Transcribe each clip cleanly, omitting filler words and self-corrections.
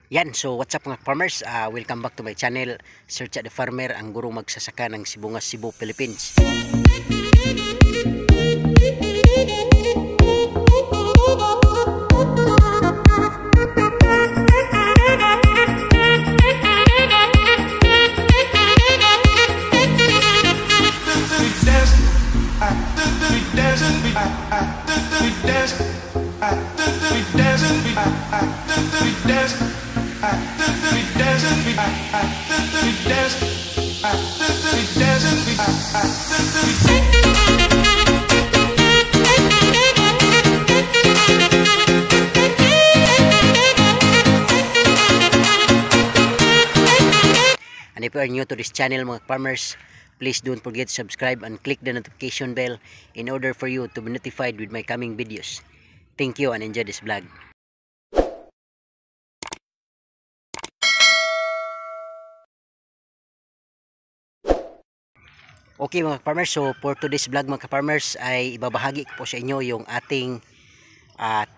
Yan, so what's up mga farmers? Welcome back to my channel, Search at the Farmer, ang gurong magsasaka ng Sibungas, Cebu, Philippines. And if you are new to this channel mga farmers, please don't forget to subscribe and click the notification bell in order for you to be notified with my coming videos. Thank you and enjoy this vlog. Okay mga farmers, so for today's vlog mga farmers ay ibabahagi ko po sa inyo yung ating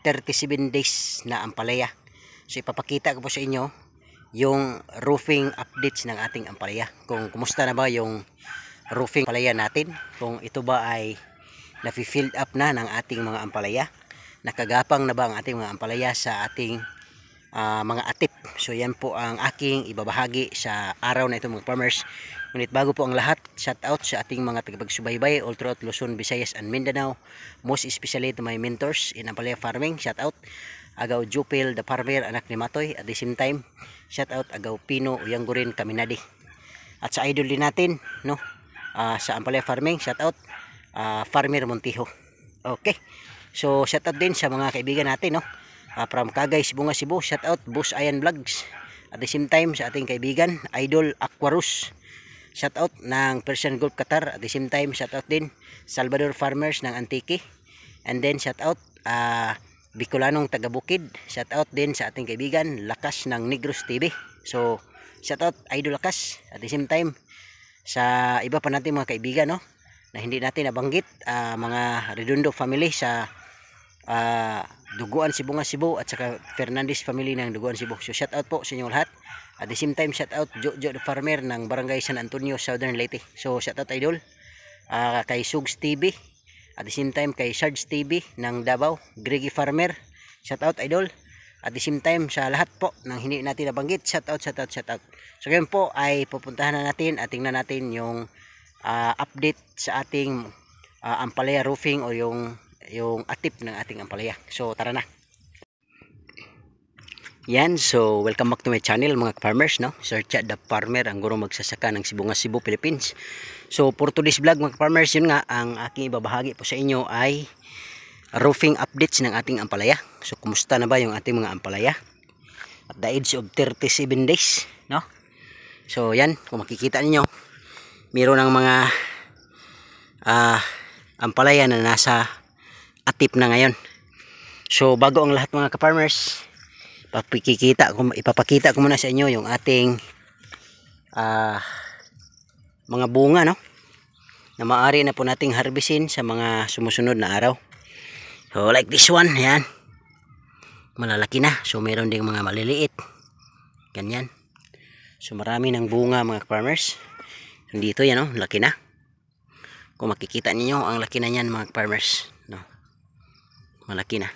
37 days na ampalaya. So ipapakita ko po sa inyo yung roofing updates ng ating ampalaya, kung kumusta na ba yung roofing ampalaya natin, kung ito ba ay nafi-filled up na ng ating mga ampalaya, nakagapang na ba ang ating mga ampalaya sa ating mga atip. So yan po ang aking ibabahagi sa araw na ito mga farmers. Ngunit bago po ang lahat, shout out sa ating mga tagapagsubaybay all throughout Luzon, Visayas and Mindanao, most especially to my mentors in ampalaya farming. Shout out Agaw Jupil the Farmer, anak ni Matoy. At the same time, shout out Agaw Pino Uyanggurin Kaminadi. At sa idol din natin, no, sa ampalaya farming, shout out Farmer Montijo. Okay, so shout out din sa mga kaibigan natin, no, from Kagay, Sibungas, Cebu. Shout out Boss Ayan Vlogs. At the same time sa ating kaibigan Idol Aquarus, shout out ng Persian Gulf Qatar. At the same time shout out din Salvador Farmers ng Antique. And then shout out Bicolanong taga Bukid. Shout out din sa ating kaibigan Lakas ng Negros TV. So shout out Idol Lakas. At the same time sa iba pa natin mga kaibigan, no, na hindi natin nabanggit, mga Redondo family sa Duguan Sibungas, Cebu, at saka Fernandez family ng Duguan, Cebu. So shout out po sa inyong lahat. At the same time shout out Jojo the Farmer ng Barangay San Antonio, Southern Leyte. So shout out Idol, kay Sugs TV. At the same time kay Sarge TV ng Davao, Gregi Farmer. Shout out Idol. At the same time sa lahat po ng hindi natin nabanggit, shout out. So ngayon po ay pupuntahan na natin at tingnan natin yung update sa ating ampalaya roofing o yung atip ng ating ampalaya. So tara na. Yan, so welcome back to my channel mga farmers, no, Search at the Farmer, ang gurong magsasaka ng Sibungas, Cebu, Philippines. So for today's vlog mga farmers, yun nga ang aking ibabahagi po sa inyo ay roofing updates ng ating ampalaya. So kumusta na ba yung ating mga ampalaya at the age of 37 days, no? So yan, kung makikita niyo, mayroon ng mga ampalaya na nasa atip na ngayon. So bago ang lahat mga ka-farmers, ipapakita ko muna sa inyo yung ating mga bunga, no, na maaari na po nating harvestin sa mga sumusunod na araw. So like this one, yan, malalaki na. So meron ding mga maliliit, ganyan. So marami ng bunga mga farmers. Dito yan, no, laki na. Kung makikita niyo ang laki na yan mga farmers, no, malaki na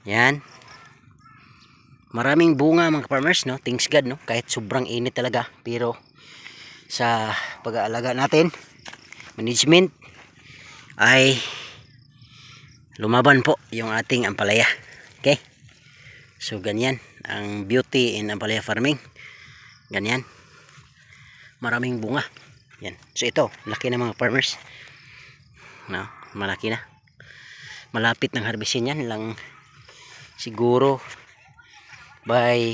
yan. Maraming bunga mga farmers, no, thanks God, no, kahit sobrang init talaga, pero sa pag-aalaga natin, management, ay lumaban po yung ating ampalaya. Okay, so ganyan ang beauty in ampalaya farming. Ganyan, maraming bunga yan. So ito, laki na mga farmers, no, malaki na. Malapit ng harvestin yan lang siguro by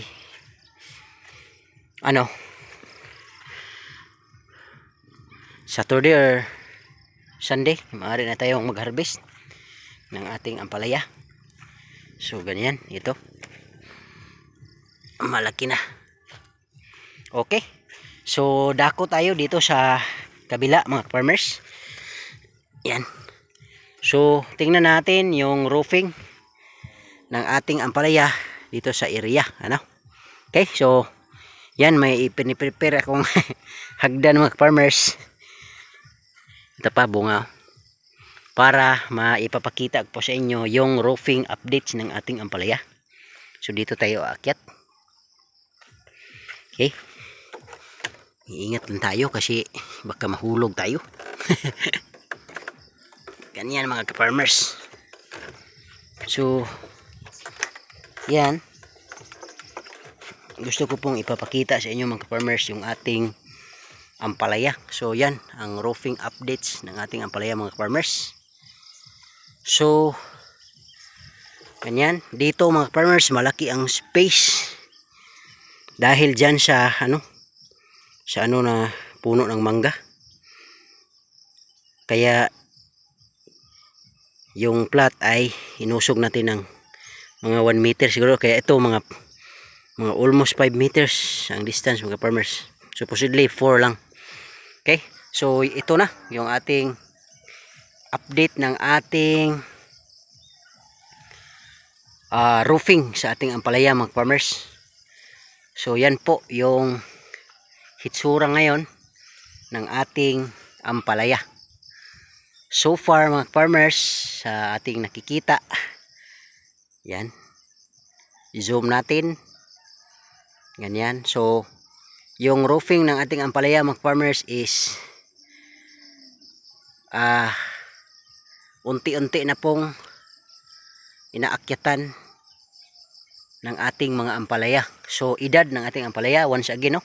Saturday or Sunday, maaari na tayong mag-harvest ng ating ampalaya. So ganyan, ito malaki na. Okay, so dako tayo dito sa kabila mga farmers. Yan, so tingnan natin yung roofing ng ating ampalaya dito sa area, ano. Okay, so yan, may ipiniprepare akong hagdan mga farmers. Ito pa bunga para maipapakita po sa inyo yung roofing updates ng ating ampalaya. So dito tayo aakyat. Okay, iingat lang tayo kasi baka mahulog tayo. Ganyan mga ka-farmers. So yan, gusto ko pong ipapakita sa inyo mga farmers yung ating ampalaya. So yan ang roofing updates ng ating ampalaya mga farmers. So ganyan, dito mga farmers malaki ang space dahil dyan sa na puno ng mangga. Kaya yung plot ay inusog natin ng mga 1 meter siguro, kaya ito mga almost 5 meters ang distance mga farmers. Supposedly 4 lang. Okay, so ito na yung ating update ng ating roofing sa ating ampalaya mga farmers. So yan po yung hitsura ngayon ng ating ampalaya. So far mga farmers, sa ating nakikita, yan, zoom natin, ganyan. So yung roofing ng ating ampalaya mga farmers is unti-unti na pong inaakyatan ng ating mga ampalaya. So edad ng ating ampalaya, once again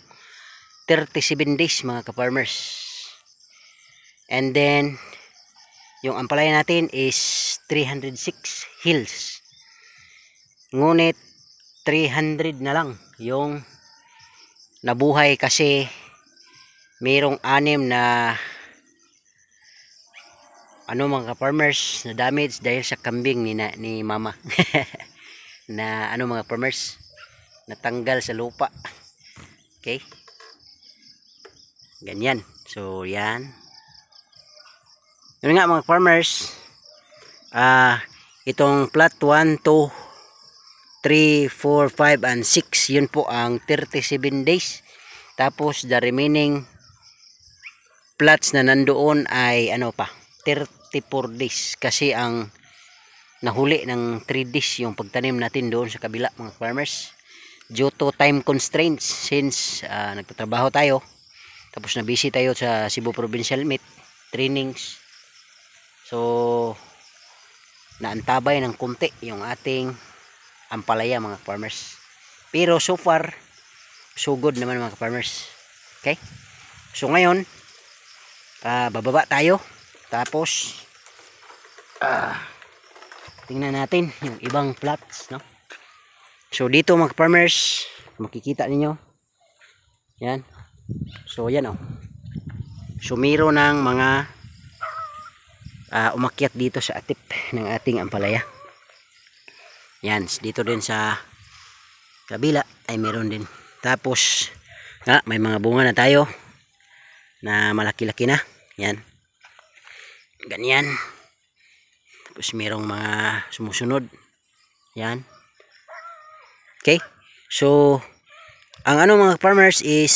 37 days mga ka-farmers. And then yung ampalaya natin is 306 hills. Ngunit 300 na lang yung nabuhay kasi mayroong 6 na mga farmers na damage dahil sa kambing ni mama. Na mga farmers natanggal sa lupa. Okay, ganyan. So yan, yun nga mga farmers, itong plot 1, 2, 3, 4, 5 and 6, yun po ang 37 days. Tapos the remaining plots na nandoon ay 34 days kasi ang nahuli ng 3 days yung pagtanim natin doon sa kabila mga farmers, due to time constraints since nagtatrabaho tayo, tapos na busy tayo sa Cebu Provincial Meet trainings. So naantabay ng kunti yung ating ampalaya mga farmers, pero so far so good naman mga farmers. Okay, so ngayon bababa tayo, tapos tingnan natin yung ibang plots, no? So dito mga farmers, makikita ninyo yan. So yan sumiro ng mga umakyat dito sa atip ng ating ampalaya. Yan, dito din sa kabila ay meron din. Tapos may mga bunga na tayo na malaki-laki na. Yan, ganyan. Tapos merong mga sumusunod. Yan. Okay, so ang mga farmers is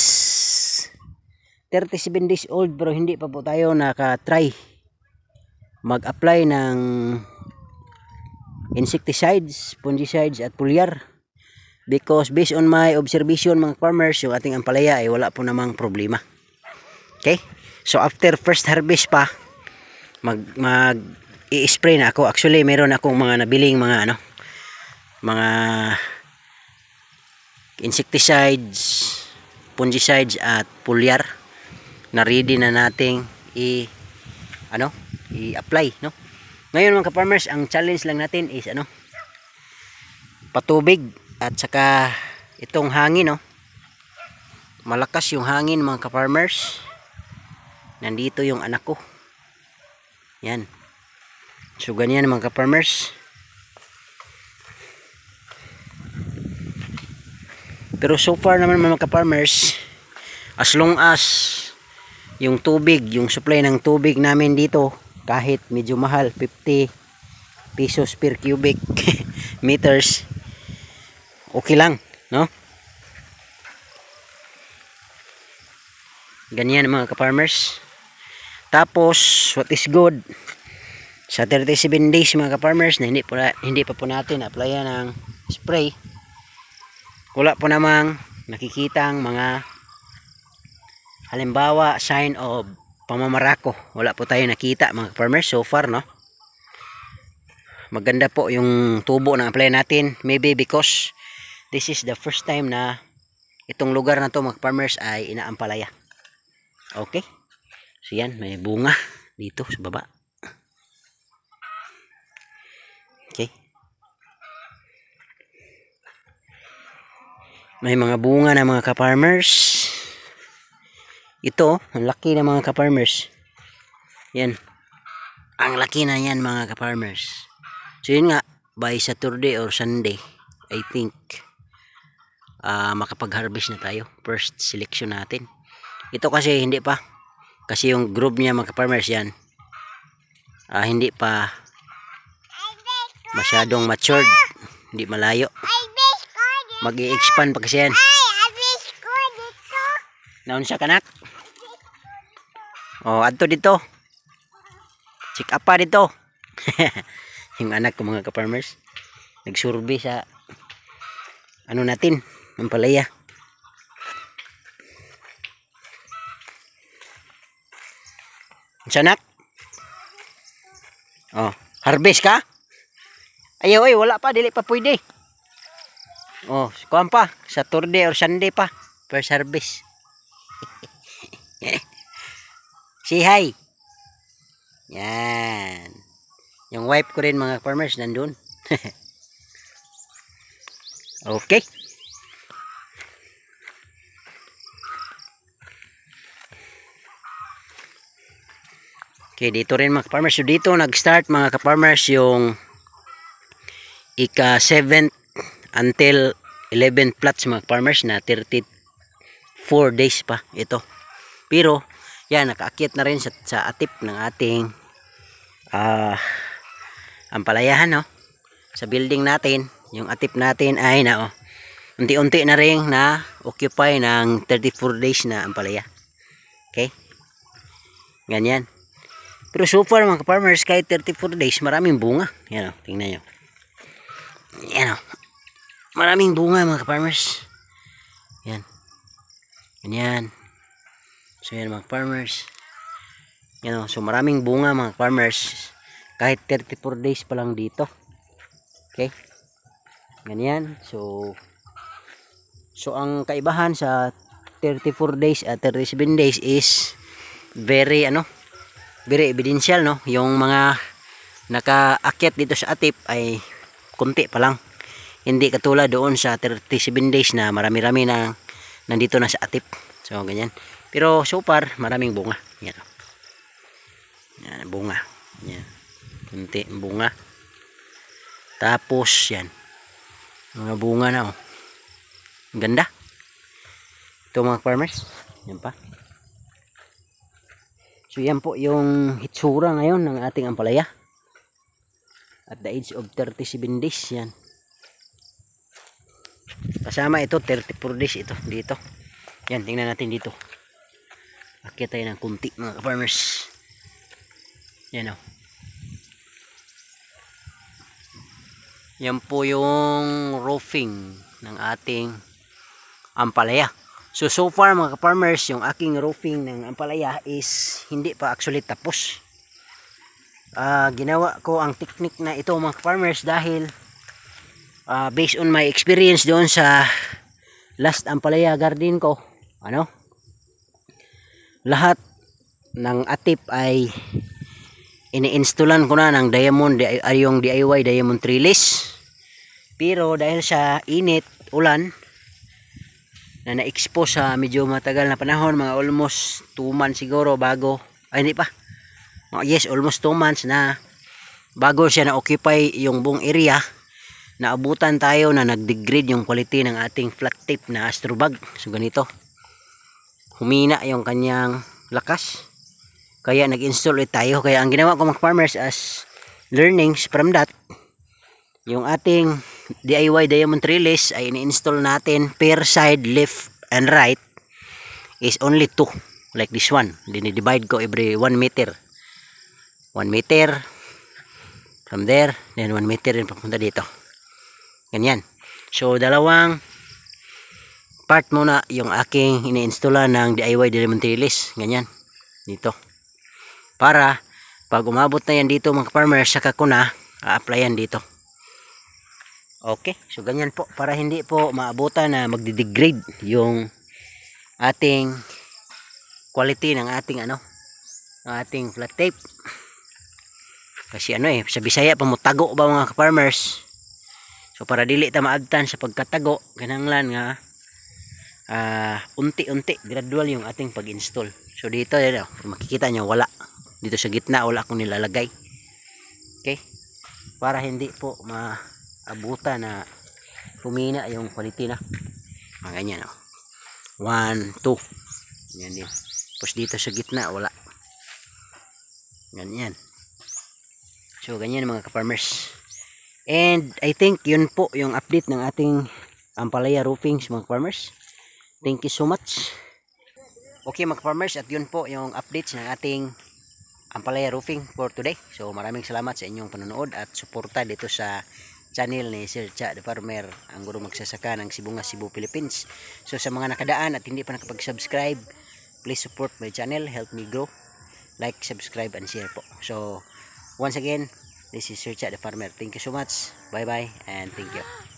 37 days old, pero hindi pa po tayo naka-try mag-apply ng insecticides, fungicides at foliar, because based on my observation mga farmers, yung ating ampalaya ay wala po namang problema. Okay, so after first harvest pa i-spray na ako. Actually meron akong mga nabiling mga mga insecticides, fungicides at foliar na ready na nating i-apply, no? Ngayon mga ka-farmers, ang challenge lang natin is patubig at saka itong hangin, malakas yung hangin mga ka-farmers. Nandito yung anak ko. Yan. So ganyan mga ka-farmers. Pero so far naman mga ka-farmers, as long as yung tubig, yung supply ng tubig namin dito, kahit medyo mahal, 50 pesos per cubic meters, okay lang, no? Ganyan mga ka-farmers. Tapos what is good sa 37 days mga ka-farmers na hindi pa po natin applyan ng spray, wala po namang nakikitang mga halimbawa sign of pamamarako. Wala po tayo nakita mga farmers so far, no? Maganda po yung tubo na apply natin, maybe because this is the first time na itong lugar na to mga farmers ay inaampalaya. Okay, so yan, may bunga dito sa baba. Okay, may mga bunga na mga ka-farmers. Ito, ang laki na mga ka-farmers. Yan. Ang laki na yan mga ka-farmers. So yun nga, by Saturday or Sunday, I think, makapag-harvest na tayo. First selection natin. Ito kasi hindi pa. Kasi yung group niya mga ka-farmers yan, hindi pa masyadong matured. Hindi malayo. Mag-i-expand pa kasi yan. Naon siya kanak? Oh, adto dito. Check up pa dito. Yung anak ko mga ka-farmers, nagsurvey sa ano natin, ampalaya. Sa anak? Oh, harvest ka? Ayaw, wala pa, dili pa pwede. Oh, kuhan pa, Saturday or Sunday pa, first harvest. Say hi. Yan. Yung wife ko rin mga farmers nandun. Okay. Okay, dito rin mga farmers. So dito nag-start mga ka-farmers yung ika 7th until 11th plots mga farmers na 34 days pa ito. Pero yan, nakaakyat na rin sa atip ng ating ampalayahan, no? Sa building natin, yung atip natin ay na unti-unti na rin na occupy ng 34 days na ampalaya. Okay? Ganyan. Pero so far mga farmers, kahit 34 days, maraming bunga. Yan o, tingnan nyo. Yan o. Maraming bunga mga farmers. Yan. Ganyan. So yan mga farmers. Yan o. So maraming bunga mga farmers. Kahit 34 days pa lang dito. Okay. Ganyan. So ang kaibahan sa 34 days at 37 days is very very evidential, no? Yung mga nakaakyat dito sa atip ay kunti pa lang. Hindi katulad doon sa 37 days na marami-rami na nandito na sa atip. So ganyan. Pero so far maraming bunga. Yan. Yan bunga. Yan. Kunti bunga. Tapos yan. Mga bunga na oh. Ganda. Ito mga farmers. Yan pa. So yan po yung hitsura ngayon ng ating ampalaya. At the age of 37 days yan. Kasama ito 34 days ito dito. Yan, tingnan natin dito. Akyat tayo ng kunti mga farmers. Yan o. Yan po yung roofing ng ating ampalaya. So far mga farmers, yung aking roofing ng ampalaya is hindi pa actually tapos. Ginawa ko ang technique na ito mga farmers dahil based on my experience doon sa last ampalaya garden ko, lahat ng atip ay ini-installan ko na ng yung DIY diamond trellis. Pero dahil sa init, ulan na na-expose sa medyo matagal na panahon, mga almost 2 months siguro bago, hindi pa, yes, almost 2 months na bago siya na-occupy yung buong area, naabutan tayo na nag-degrade yung quality ng ating flat tip na astrobag. So ganito, humina yung kanyang lakas, kaya nag-install ulit tayo. Kaya ang ginawa ko mga farmers as learnings from that, yung ating DIY diamond trellis ay ini-install natin per side, left and right is only 2, like this one. Dinidivide ko every 1 meter. 1 meter from there, then 1 meter din papunta dito. Ganyan. So dalawang part muna yung aking ini-installan ng DIY diamond trellis. Ganyan. Dito. Para pag umabot na yan dito mga farmers, saka ko na a-applyan dito. Okay, so ganyan po, para hindi po maabutan na magdi-degrade yung ating quality ng ating ng ating flat tape. Kasi sa Bisaya pamutago ba mga farmers. So para dili ta maabtan sa pagkatago, kinahanglan nga unti-unti, gradual yung ating pag-install. So dito makikita nyo wala. Dito sa gitna wala akong nilalagay. Okay? Para hindi po maabutan na humina yung quality na. Ganyan 1, 2. Yan din. Tapos dito sa gitna wala. Ganyan. So ganyan mga ka-farmers. And I think yun po yung update ng ating Ampalaya Roofings mga farmers. Thank you so much. Okay mga farmers, at yun po yung updates ng ating Ampalaya Roofing for today. So maraming salamat sa inyong panonood at suporta dito sa channel ni Sir Cha the Farmer, ang guro magsasaka ng Sibungas, Cebu, Philippines. So sa mga nakadaan at hindi pa nakapag-subscribe, please support my channel, help me grow. Like, subscribe and share po. So once again, this is Sir Cha the Farmer. Thank you so much. Bye bye and thank you.